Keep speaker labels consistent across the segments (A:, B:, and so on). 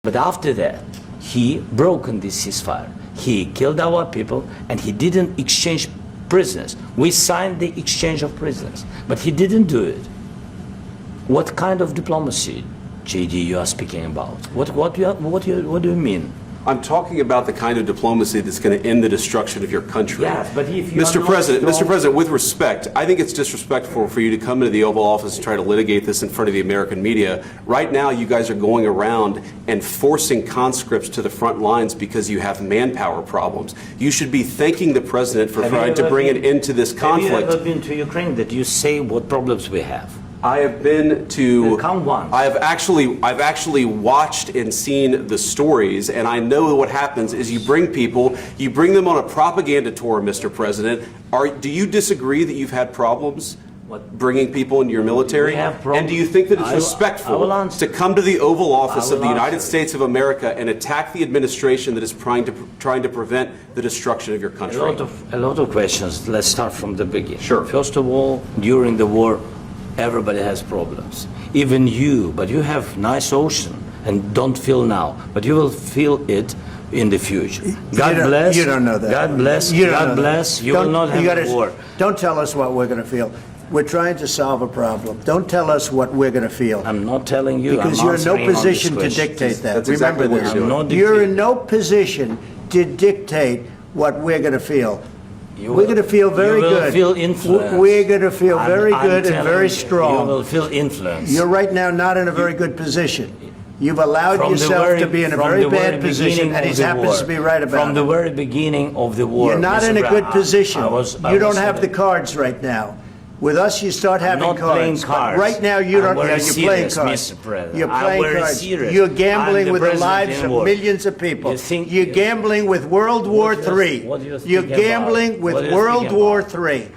A: But after that, he broken this ceasefire. He killed our people, and he didn't exchange prisoners. We signed the exchange of prisoners, but he didn't do it. What kind of diplomacy, JD, you are speaking about? What do you mean?
B: I'm talking about the kind of diplomacy that's going to end the destruction of your country.
A: Yes, but if you
B: Mr. President, with respect, I think it's disrespectful for you to come into the Oval Office and try to litigate this in front of the American media. Right now, you guys are going around and forcing conscripts to the front lines because you have manpower problems. You should be thanking the President for trying to bring an end to this conflict.
A: Have you ever been to Ukraine that you say what problems we have?
B: I have been to.
A: Count one.
B: I've actually watched and seen the stories, and I know what happens is you bring them on a propaganda tour, Mr. President. Do you disagree that you've had problems bringing people into your military? And do you think that it's respectful to come to the Oval Office of the United States of America and attack the administration that is trying to prevent the destruction of your country?
A: A lot of questions. Let's start from the beginning.
B: Sure.
A: First of all, during the war, everybody has problems, even you, but you have nice ocean and don't feel now, but you will feel it in the future. God bless.
C: You don't know that.
A: God bless. God bless. You will not have a war.
C: Don't tell us what we're going to feel. We're trying to solve a problem. Don't tell us what we're going to feel.
A: I'm not telling you.
C: Because you're in no position to dictate that. Remember this.
B: You're
C: in no position to dictate what we're going to feel. We're going to feel very good.
A: You will feel influence.
C: We're going to feel very good and very strong.
A: You will feel influence.
C: You're right now not in a very good position. You've allowed yourself to be in a very bad position, and he happens to be right about it.
A: From the very beginning of the war.
C: You're not in a good position. You don't have the cards right now. With us, you start having cards. But right now, you don't. You're playing cards. You're playing cards. You're gambling with the lives of millions of people. You're gambling with World War III. You're gambling with World War III.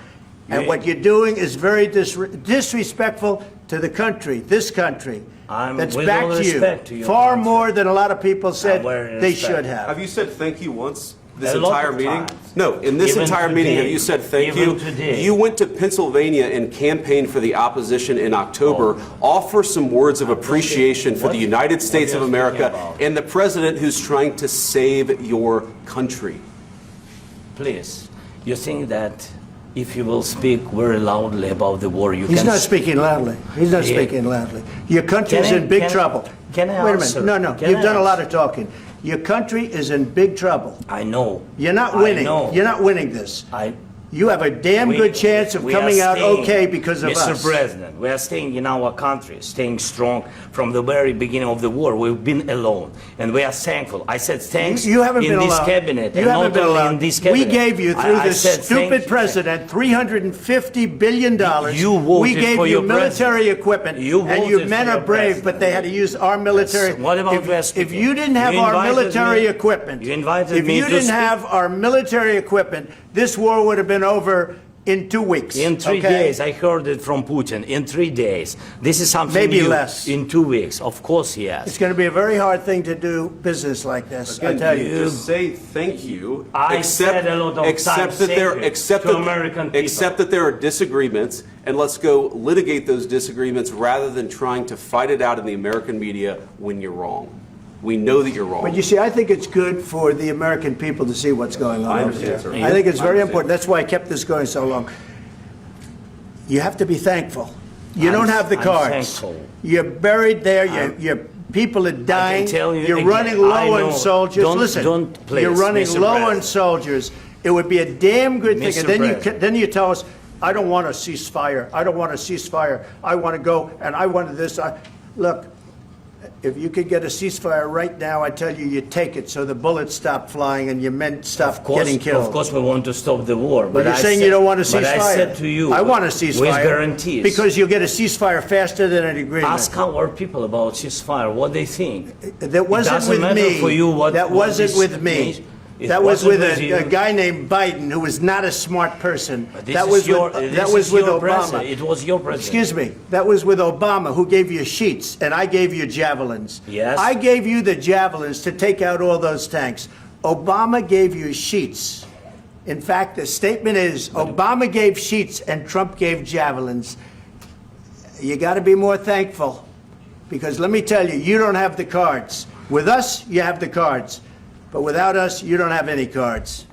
C: And what you're doing is very disrespectful to the country, this country, that's backed you far more than a lot of people said they should have.
B: Have you said thank you once? This entire meeting? No, in this entire meeting, have you said thank you? You went to Pennsylvania and campaigned for the opposition in October. Offer some words of appreciation for the United States of America and the president who's trying to save your country.
A: Please, you think that if you will speak very loudly about the war,
C: He's not speaking loudly. He's not speaking loudly. Your country is in big trouble.
A: Can I answer?
C: Wait a minute. No. You've done a lot of talking. Your country is in big trouble.
A: I know.
C: You're not winning. You're not winning this. You have a damn good chance of coming out okay because of us.
A: Mr. President, we are staying in our country, staying strong from the very beginning of the war. We've been alone, and we are thankful. I said thanks
C: you haven't
A: in
C: been
A: this
C: alone.
A: cabinet,
C: you
A: and
C: haven't
A: not
C: been
A: only
C: alone.
A: in this cabinet.
C: We gave you, through this stupid president, $350 billion.
A: You voted
C: we gave
A: for
C: you
A: your
C: military equipment, and your men are brave, but they had to use our military.
A: Yes. What about
C: if you didn't have our military equipment,
A: you invited
C: if
A: me
C: you
A: to
C: didn't
A: speak.
C: have our military equipment, this war would have been over in 2 weeks.
A: In 3 days, I heard it from Putin. In 3 days. This is something
C: maybe
A: new.
C: Less.
A: In 2 weeks. Of course, yes.
C: It's going to be a very hard thing to do business like this.
B: Again,
C: I tell you.
B: Just say thank you.
A: I said a lot of times
B: Accept that there are disagreements, and let's go litigate those disagreements rather than trying to fight it out in the American media when you're wrong. We know that you're wrong.
C: But you see, I think it's good for the American people to see what's going on.
B: I understand, sir.
C: I think it's very important. That's why I kept this going so long. You have to be thankful. You don't have the cards. You're buried there. Your people are dying. You're running low on soldiers. Listen, you're running low on soldiers. It would be a damn good thing. And then you tell us, I don't want a ceasefire. I don't want a ceasefire. I want to go and I want this. Look. If you could get a ceasefire right now, I tell you, you take it so the bullets stop flying and your men stop getting killed.
A: Of course, we want to stop the war.
C: But you're saying you don't want a ceasefire.
A: But I said to you,
C: I want a ceasefire.
A: With guarantees.
C: Because you'll get a ceasefire faster than an agreement.
A: Ask our people about ceasefire, what they think.
C: That wasn't with me.
A: For you what,
C: that wasn't with me. That was with a guy named Biden, who was not a smart person. That was with Obama.
A: It was your president.
C: Excuse me. That was with Obama, who gave you sheets, and I gave you javelins.
A: Yes.
C: I gave you the javelins to take out all those tanks. Obama gave you sheets. In fact, the statement is Obama gave sheets and Trump gave javelins. You got to be more thankful, because let me tell you, you don't have the cards. With us, you have the cards. But without us, you don't have any cards.